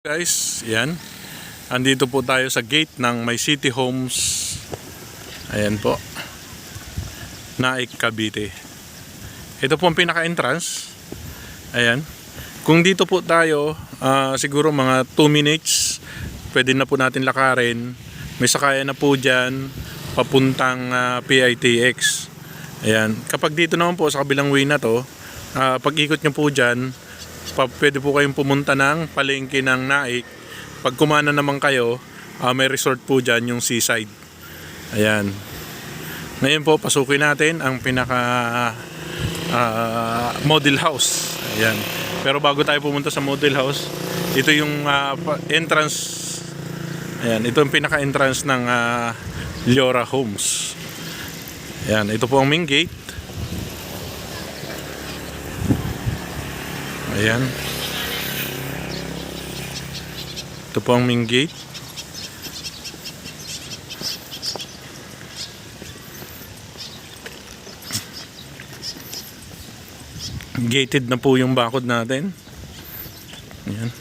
Guys, yan. Andito po tayo sa gate ng May City Homes. Ayan po. Naik, Cavite. Ito po ang pinaka-entrance. Ayan. Kung dito po tayo, siguro mga 2 minutes, pwede na po natin lakarin. May sakayan na po dyan, papuntang PITX. Ayan. Kapag dito naman po sa kabilang way na to, pag ikot nyo po dyan, pwede po kayong pumunta ng palengke ng Naik. Pag kumana naman kayo, may resort po dyan, yung seaside. Ayan. Ngayon po, pasukin natin ang pinaka model house. Ayan. Pero bago tayo pumunta sa model house, ito yung entrance. Ayan, ito yung pinaka entrance ng Liora Homes. Ayan, ito po ang main gate. Ayan. Ito po ang main gate. Gated na po yung bakod natin. Ayan.